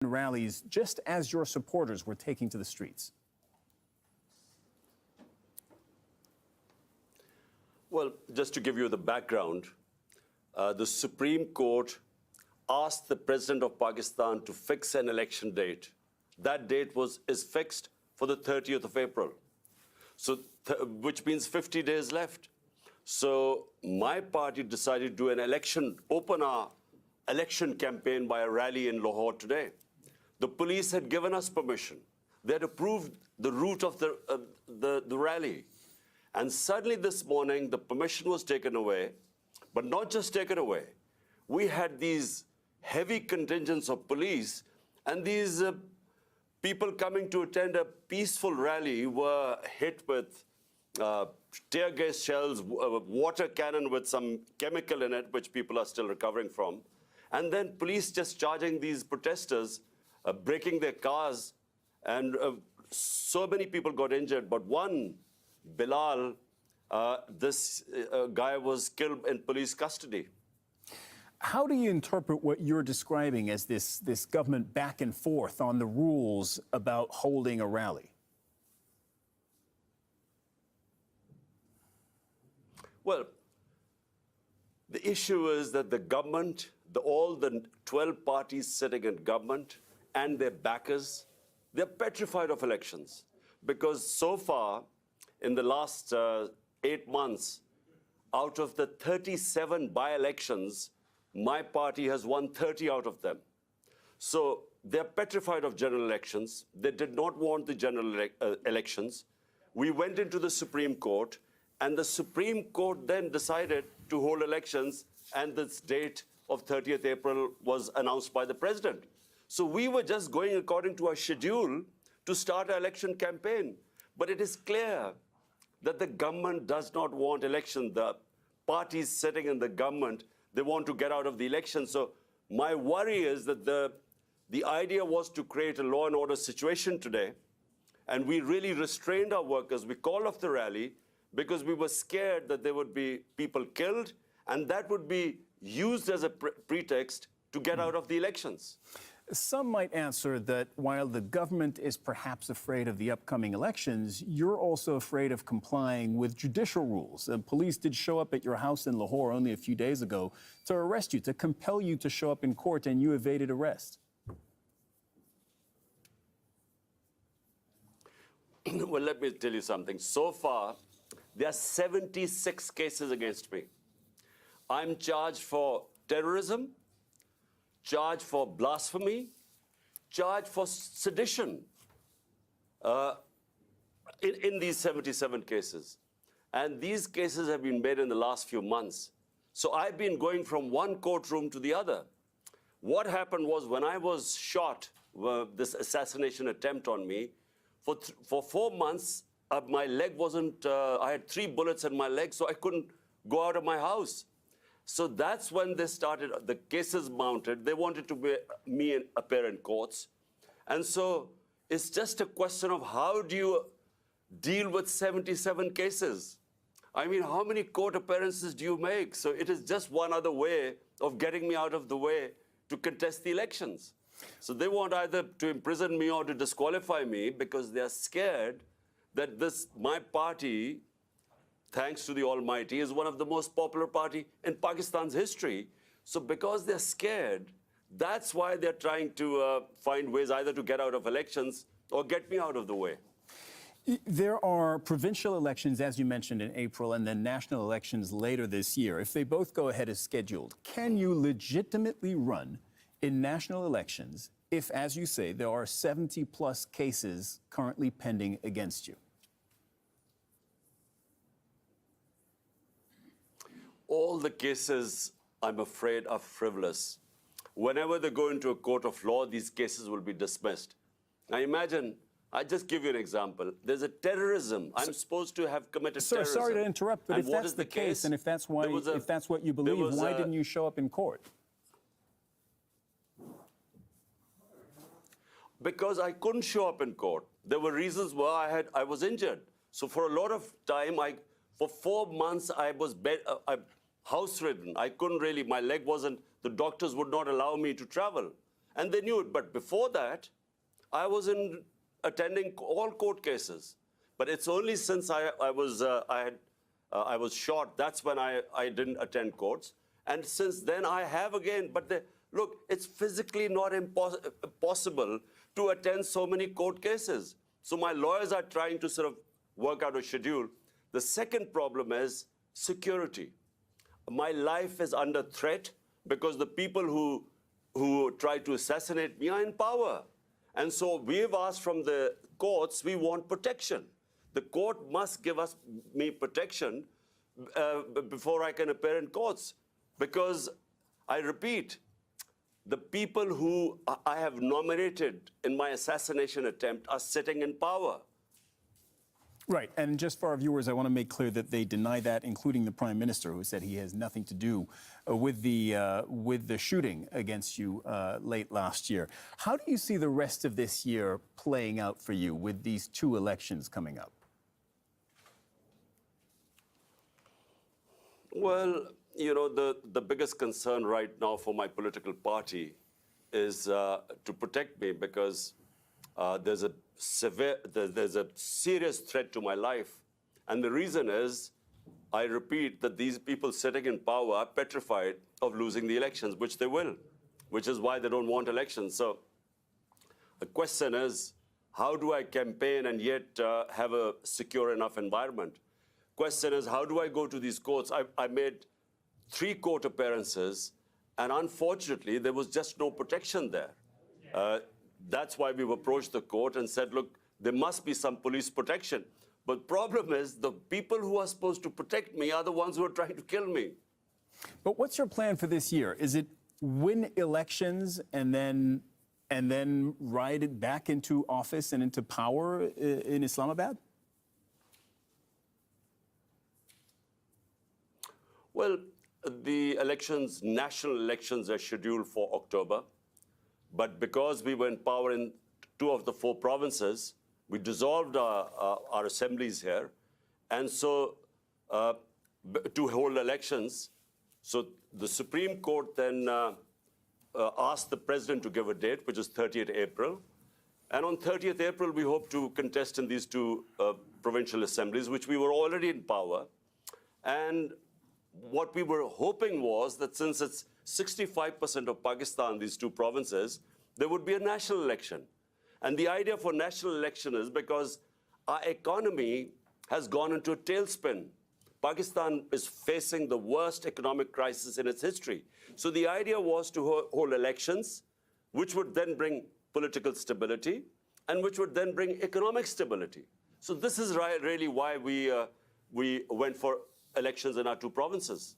rallies just as your supporters were taking to the streets? Well, just to give you the background, the Supreme Court asked the President of Pakistan to fix an election date. That date is fixed for the 30th of April, so which means 50 days left. So my party decided to do open our election campaign by a rally in Lahore today. The police had given us permission. They had approved the route of the rally. And suddenly this morning, the permission was taken away, but not just taken away. We had these heavy contingents of police, and these people coming to attend a peaceful rally were hit with tear gas shells, water cannon with some chemical in it, which people are still recovering from. And then police just charging these protesters, breaking their cars, and so many people got injured. But one, Bilal, this guy was killed in police custody. How do you interpret what you're describing as this government back and forth on the rules about holding a rally? Well, the issue is that the government, all the 12 parties sitting in government and their backers, they're petrified of elections. Because so far, in the last 8 months, out of the 37 by-elections, my party has won 30 out of them. So they're petrified of general elections. They did not want the general elections. We went into the Supreme Court, and the Supreme Court then decided to hold elections, and this date of 30th April was announced by the president. So we were just going according to our schedule to start our election campaign. But it is clear that the government does not want election. The parties sitting in the government, they want to get out of the election. So my worry is that the idea was to create a law and order situation today, and we really restrained our workers. We called off the rally because we were scared that there would be people killed, and that would be used as a pretext to get out of the elections. Some might answer that while the government is perhaps afraid of the upcoming elections, you're also afraid of complying with judicial rules. The police did show up at your house in Lahore only a few days ago to arrest you, to compel you to show up in court, and you evaded arrest. Well, let me tell you something. So far, there are 76 cases against me. I'm charged for terrorism, charged for blasphemy, charged for sedition in these 77 cases. And these cases have been made in the last few months. So I've been going from one courtroom to the other. What happened was when I was shot, this assassination attempt on me, for 4 months, my leg wasn't, I had 3 bullets in my leg, so I couldn't go out of my house. So that's when they started, the cases mounted. They wanted to me appear in courts. And so it's just a question of how do you deal with 77 cases? I mean, how many court appearances do you make? So it is just one other way of getting me out of the way to contest the elections. So they want either to imprison me or to disqualify me because they're scared that my party, thanks to the Almighty, is one of the most popular party in Pakistan's history. So because they're scared, that's why they're trying to find ways either to get out of elections or get me out of the way. There are provincial elections, as you mentioned, in April, and then national elections later this year. If they both go ahead as scheduled, can you legitimately run in national elections if, as you say, there are 70-plus cases currently pending against you? All the cases, I'm afraid, are frivolous. Whenever they go into a court of law, these cases will be dismissed. Now imagine, I just give you an example. There's a terrorism. I'm supposed to have committed terrorism. Sorry to interrupt, but if that's the case, and if that's what you believe, why didn't you show up in court? Because I couldn't show up in court. There were reasons why I was injured. So for a lot of time, for 4 months, I was house-ridden. I couldn't really, my leg wasn't, the doctors would not allow me to travel. And they knew it. But before that, I was attending all court cases. But it's only since I was shot, that's when I didn't attend courts. And since then, I have again. But look, it's physically not possible to attend so many court cases. So my lawyers are trying to sort of work out a schedule. The second problem is security. My life is under threat because the people who try to assassinate me are in power. And so we've asked from the courts, we want protection. The court must give me protection before I can appear in courts. Because, I repeat, the people who I have nominated in my assassination attempt are sitting in power. Right, and just for our viewers, I want to make clear that they deny that, including the Prime Minister, who said he has nothing to do with the shooting against you late last year. How do you see the rest of this year playing out for you with these two elections coming up? Well, you know, the biggest concern right now for my political party is to protect me, because there's a serious threat to my life. And the reason is, I repeat, that these people sitting in power are petrified of losing the elections, which they will, which is why they don't want elections. So the question is, how do I campaign and yet have a secure enough environment? Question is, how do I go to these courts? I made 3 court appearances, and unfortunately, there was just no protection there. That's why we've approached the court and said, look, there must be some police protection. But the problem is, the people who are supposed to protect me are the ones who are trying to kill me. But what's your plan for this year? Is it win elections and then ride it back into office and into power in Islamabad? Well, the elections, national elections, are scheduled for October. But because we were in power in 2 of the 4 provinces, we dissolved our assemblies here. And so to hold elections, so the Supreme Court then asked the president to give a date, which is 30th April. And on 30th April, we hope to contest in these 2 provincial assemblies, which we were already in power. And what we were hoping was that since it's 65% of Pakistan, these 2 provinces, there would be a national election. And the idea for national election is because our economy has gone into a tailspin. Pakistan is facing the worst economic crisis in its history. So the idea was to hold elections, which would then bring political stability, and which would then bring economic stability. So this is really why we went for elections in our 2 provinces.